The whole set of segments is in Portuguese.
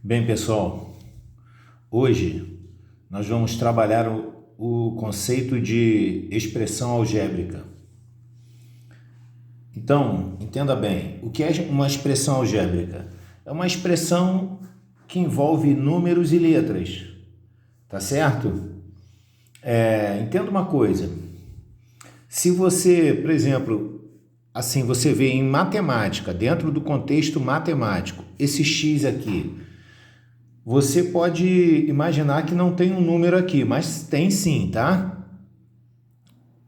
Bem, pessoal, hoje nós vamos trabalhar o conceito de expressão algébrica. Então, entenda bem, o que é uma expressão algébrica? É uma expressão que envolve números e letras, tá certo? Entenda uma coisa, se você, por exemplo, assim, você vê em matemática, dentro do contexto matemático, esse x aqui, você pode imaginar que não tem um número aqui, mas tem sim, tá?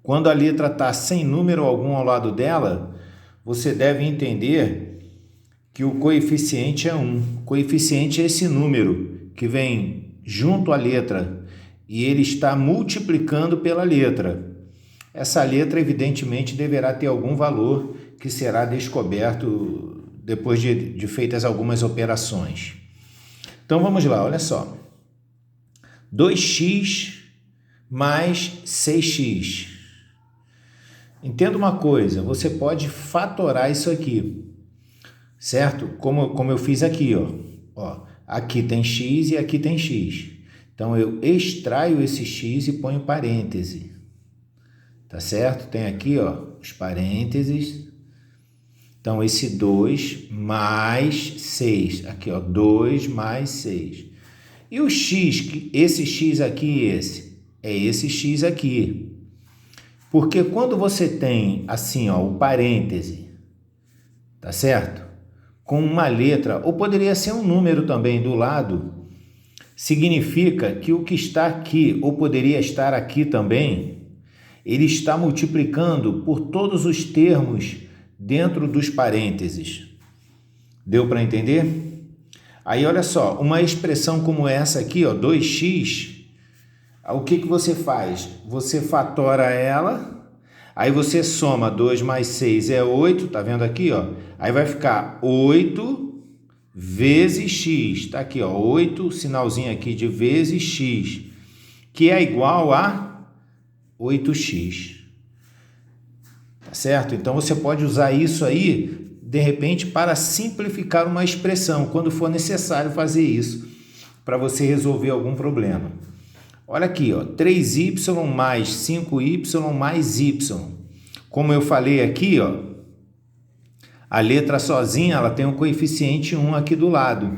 Quando a letra está sem número algum ao lado dela, você deve entender que o coeficiente é 1. O coeficiente é esse número que vem junto à letra e ele está multiplicando pela letra. Essa letra, evidentemente, deverá ter algum valor que será descoberto depois de feitas algumas operações. Então vamos lá, olha só. 2x mais 6x. Entenda uma coisa, você pode fatorar isso aqui, certo? Como eu fiz aqui, ó. Aqui tem x e aqui tem x. Então eu extraio esse x e ponho parêntese. Tá certo? Tem aqui, ó, os parênteses. Então, esse 2 mais 6. Aqui, ó, 2 mais 6. E o x, esse x aqui e esse? É esse x aqui. Porque quando você tem, assim, ó, o parêntese, tá certo? Com uma letra, ou poderia ser um número também do lado, significa que o que está aqui, ou poderia estar aqui também, ele está multiplicando por todos os termos dentro dos parênteses. Deu para entender? Aí, olha só, uma expressão como essa aqui, ó, 2x, o que você faz? Você fatora ela, aí você soma 2 mais 6 é 8, tá vendo aqui, ó? Aí vai ficar 8 vezes x, tá aqui, ó, 8, sinalzinho aqui de vezes x, que é igual a 8x. Tá certo? Então você pode usar isso aí, de repente, para simplificar uma expressão, quando for necessário fazer isso, para você resolver algum problema. Olha aqui, ó, 3y mais 5y mais y. Como eu falei aqui, ó, a letra sozinha ela tem um coeficiente 1 aqui do lado.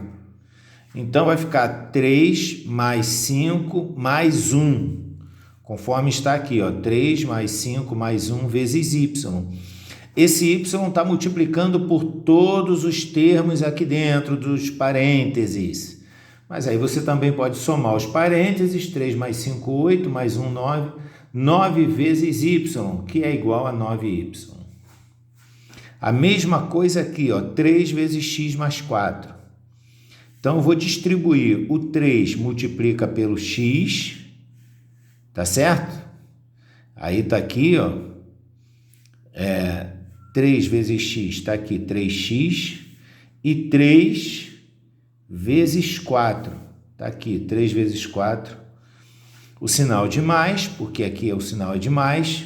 Então vai ficar 3 mais 5 mais 1. Conforme está aqui, ó, 3 mais 5 mais 1 vezes y. Esse y está multiplicando por todos os termos aqui dentro dos parênteses. Mas aí você também pode somar os parênteses, 3 mais 5, 8, mais 1, 9. 9 vezes y, que é igual a 9y. A mesma coisa aqui, ó, 3 vezes x mais 4. Então, eu vou distribuir o 3 multiplica pelo x, tá certo? Aí tá aqui, ó, 3 vezes x, tá aqui 3x, e 3 vezes 4, tá aqui 3 vezes 4, o sinal de mais, porque aqui é o sinal de mais,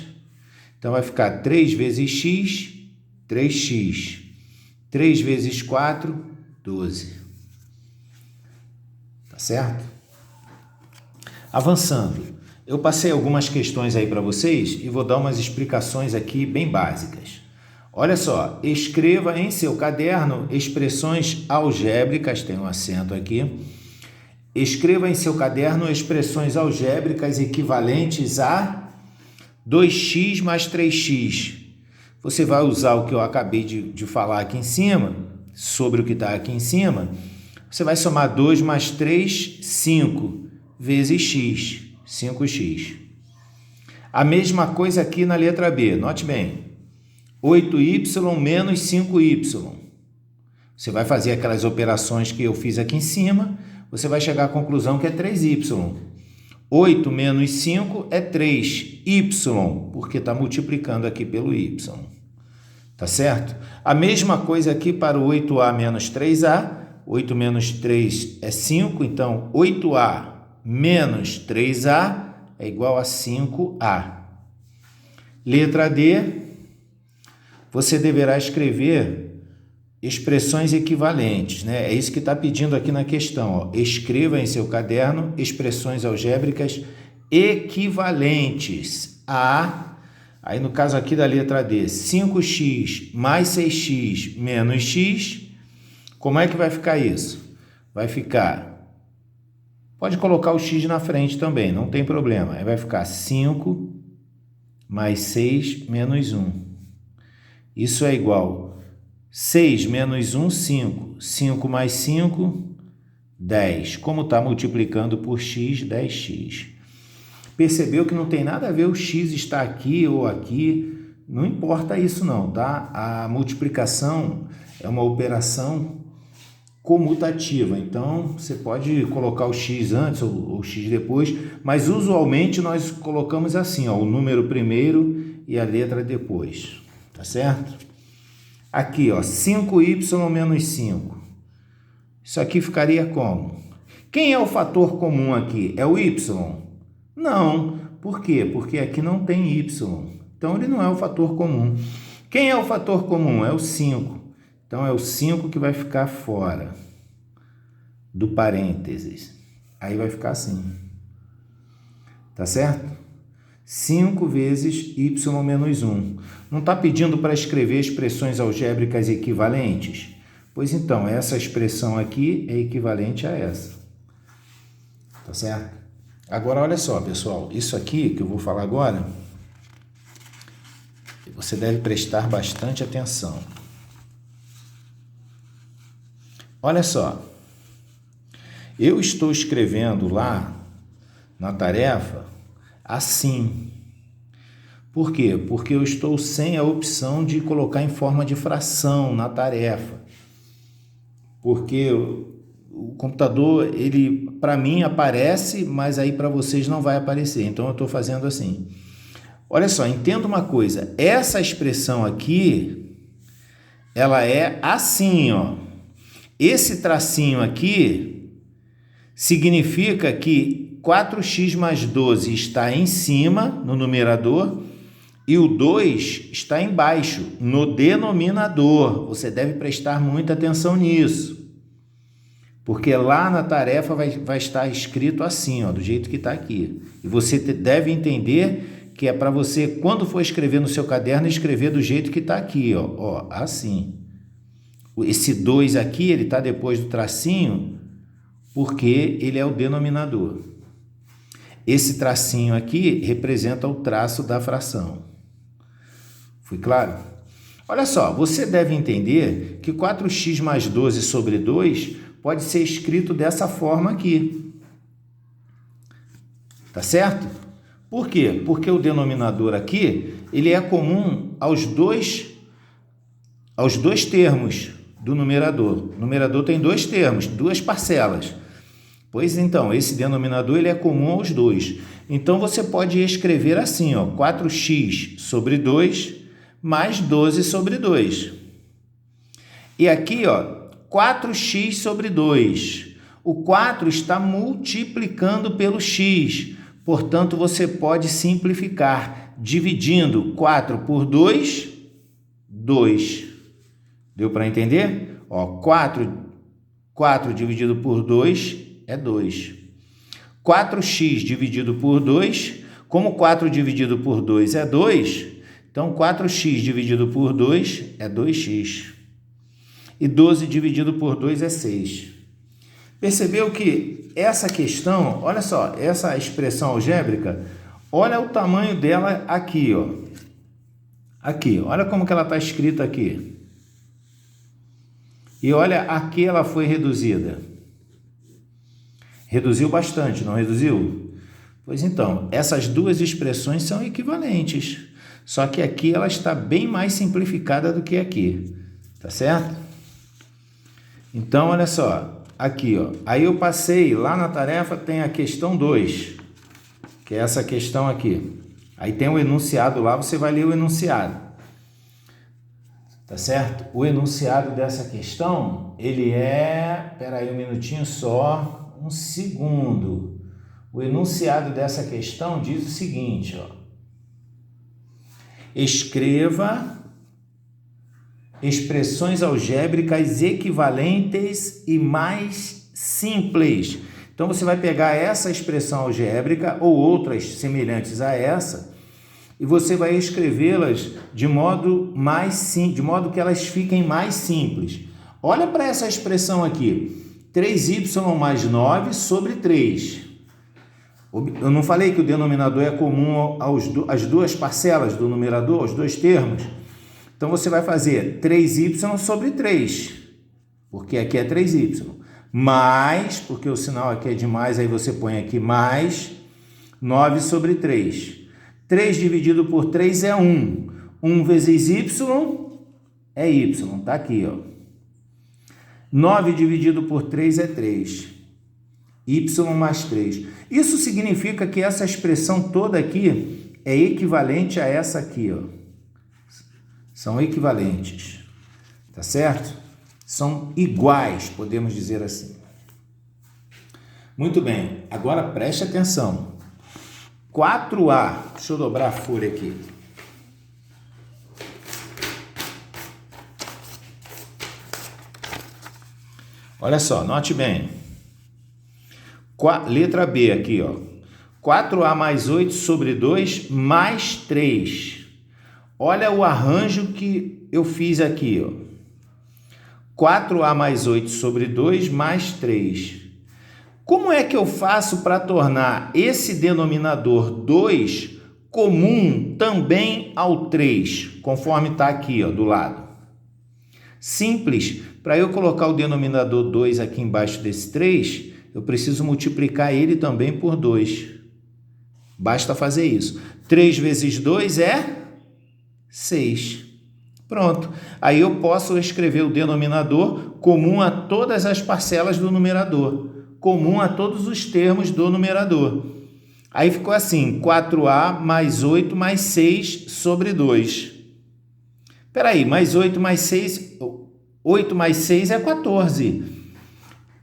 então vai ficar 3 vezes x, 3x, 3 vezes 4, 12, tá certo? Avançando. Eu passei algumas questões aí para vocês e vou dar umas explicações aqui bem básicas. Olha só, escreva em seu caderno expressões algébricas, tem um acento aqui. Escreva em seu caderno expressões algébricas equivalentes a 2x mais 3x. Você vai usar o que eu acabei de falar aqui em cima, sobre o que está aqui em cima. Você vai somar 2 mais 3, 5, vezes x. 5x. A mesma coisa aqui na letra B, note bem. 8y menos 5y. Você vai fazer aquelas operações que eu fiz aqui em cima, você vai chegar à conclusão que é 3y. 8 menos 5 é 3y, porque está multiplicando aqui pelo y. Tá certo? A mesma coisa aqui para o 8a menos 3a. 8 menos 3 é 5, então 8a menos 3a é igual a 5a. Letra D, você deverá escrever expressões equivalentes, né? É isso que está pedindo aqui na questão, ó. Escreva em seu caderno expressões algébricas equivalentes a, aí no caso aqui da letra D, 5x mais 6x menos x. Como é que vai ficar isso? Vai ficar, pode colocar o x na frente também, não tem problema. Aí vai ficar 5 mais 6 menos 1. Isso é igual 6 menos 1, 5. 5 mais 5, 10. Como está multiplicando por x, 10x. Percebeu que não tem nada a ver o x estar aqui ou aqui. Não importa isso não, tá? A multiplicação é uma operação comutativa. Então, você pode colocar o x antes ou o x depois, mas usualmente nós colocamos assim, ó, o número primeiro e a letra depois. Tá certo? Aqui, ó, 5y menos 5. Isso aqui ficaria como? Quem é o fator comum aqui? É o y? Não. Por quê? Porque aqui não tem y. Então, ele não é o fator comum. Quem é o fator comum? É o 5. Então, é o 5 que vai ficar fora do parênteses. Aí vai ficar assim. Tá certo? 5 vezes y menos 1. Não está pedindo para escrever expressões algébricas equivalentes? Pois então, essa expressão aqui é equivalente a essa. Tá certo? Agora, olha só, pessoal. Isso aqui que eu vou falar agora, você deve prestar bastante atenção. Olha só. Eu estou escrevendo lá na tarefa assim. Por quê? Porque eu estou sem a opção de colocar em forma de fração na tarefa. Porque o computador, ele para mim aparece, mas aí para vocês não vai aparecer. Então eu estou fazendo assim. Olha só, entenda uma coisa. Essa expressão aqui, ela é assim, ó. Esse tracinho aqui significa que 4x mais 12 está em cima, no numerador, e o 2 está embaixo, no denominador. Você deve prestar muita atenção nisso. Porque lá na tarefa vai estar escrito assim, ó, do jeito que está aqui. E você deve entender que é para você, quando for escrever no seu caderno, escrever do jeito que está aqui, ó, assim. Esse 2 aqui, ele está depois do tracinho, porque ele é o denominador. Esse tracinho aqui representa o traço da fração. Foi claro? Olha só, você deve entender que 4x mais 12 sobre 2 pode ser escrito dessa forma aqui. Tá certo? Por quê? Porque o denominador aqui, ele é comum aos dois termos do numerador. O numerador tem dois termos, duas parcelas. Pois então, esse denominador ele é comum aos dois. Então, você pode escrever assim, ó, 4x sobre 2 mais 12 sobre 2. E aqui, ó, 4x sobre 2. O 4 está multiplicando pelo x. Portanto, você pode simplificar dividindo 4 por 2, 2. Deu para entender? Ó, 4 dividido por 2 é 2. 4x dividido por 2, como 4 dividido por 2 é 2, então 4x dividido por 2 é 2x. E 12 dividido por 2 é 6. Percebeu que essa questão, olha só, essa expressão algébrica, olha o tamanho dela aqui, ó. Aqui, olha como que ela está escrita aqui. E olha, aqui ela foi reduzida. Reduziu bastante, não reduziu? Pois então, essas duas expressões são equivalentes. Só que aqui ela está bem mais simplificada do que aqui. Tá certo? Então, olha só. Aqui, ó. Aí eu passei, lá na tarefa tem a questão 2, que é essa questão aqui. Aí tem o enunciado lá, você vai ler o enunciado. Tá certo? O enunciado dessa questão, ele é... Espera aí um minutinho só... Um segundo. O enunciado dessa questão diz o seguinte, ó. Escreva expressões algébricas equivalentes e mais simples. Então, você vai pegar essa expressão algébrica ou outras semelhantes a essa e você vai escrevê-las de modo que elas fiquem mais simples. Olha para essa expressão aqui, 3y mais 9 sobre 3. Eu não falei que o denominador é comum às duas parcelas do numerador, aos dois termos? Então, você vai fazer 3y sobre 3, porque aqui é 3y, mais, porque o sinal aqui é de mais, aí você põe aqui mais 9 sobre 3. 3 dividido por 3 é 1. 1 vezes y é y, tá aqui, ó. 9 dividido por 3 é 3. Y mais 3. Isso significa que essa expressão toda aqui é equivalente a essa aqui, ó. São equivalentes, tá certo? São iguais, podemos dizer assim. Muito bem, agora preste atenção. 4A, deixa eu dobrar a folha aqui. Olha só, note bem. Letra B aqui, ó. 4A mais 8 sobre 2 mais 3. Olha o arranjo que eu fiz aqui, ó. 4A mais 8 sobre 2 mais 3. Como é que eu faço para tornar esse denominador 2 comum também ao 3, conforme está aqui, ó, do lado? Simples. Para eu colocar o denominador 2 aqui embaixo desse 3, eu preciso multiplicar ele também por 2. Basta fazer isso. 3 vezes 2 é 6. Pronto. Aí eu posso escrever o denominador comum a todas as parcelas do numerador, comum a todos os termos do numerador. Aí ficou assim, 4A mais 8 mais 6 sobre 2. Espera aí, mais 8 mais 6... 8 mais 6 é 14.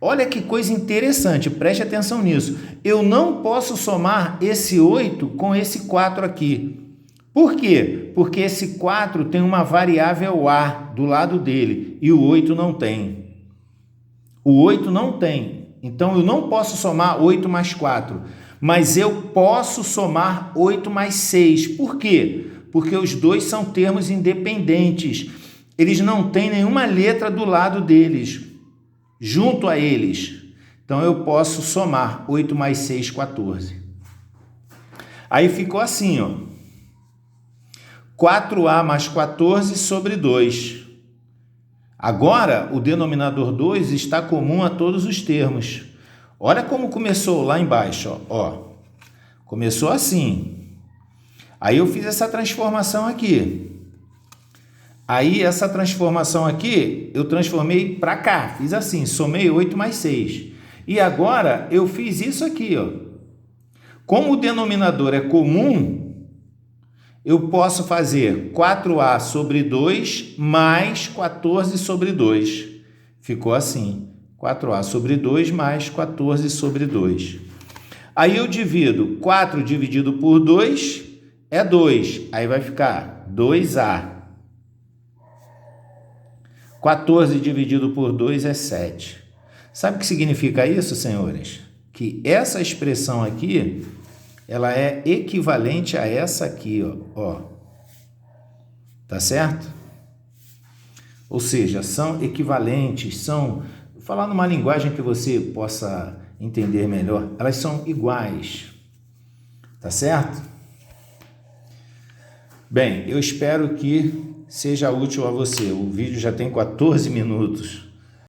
Olha que coisa interessante, preste atenção nisso. Eu não posso somar esse 8 com esse 4 aqui. Por quê? Porque esse 4 tem uma variável A do lado dele e o 8 não tem. O 8 não tem. Então, eu não posso somar 8 mais 4, mas eu posso somar 8 mais 6. Por quê? Porque os dois são termos independentes. Eles não têm nenhuma letra do lado deles, junto a eles. Então, eu posso somar 8 mais 6, 14. Aí ficou assim, ó. 4A mais 14 sobre 2. Agora, o denominador 2 está comum a todos os termos. Olha como começou lá embaixo, ó. Começou assim. Aí eu fiz essa transformação aqui. Aí, essa transformação aqui, eu transformei para cá. Fiz assim, somei 8 mais 6. E agora, eu fiz isso aqui, ó. Como o denominador é comum, eu posso fazer 4A sobre 2 mais 14 sobre 2. Ficou assim, 4A sobre 2 mais 14 sobre 2. Aí eu divido, 4 dividido por 2 é 2. Aí vai ficar 2A. 14 dividido por 2 é 7. Sabe o que significa isso, senhores? Que essa expressão aqui, ela é equivalente a essa aqui, ó. Tá certo? Ou seja, são equivalentes, são... Vou falar numa linguagem que você possa entender melhor. Elas são iguais. Tá certo? Bem, eu espero que seja útil a você. O vídeo já tem 14 minutos.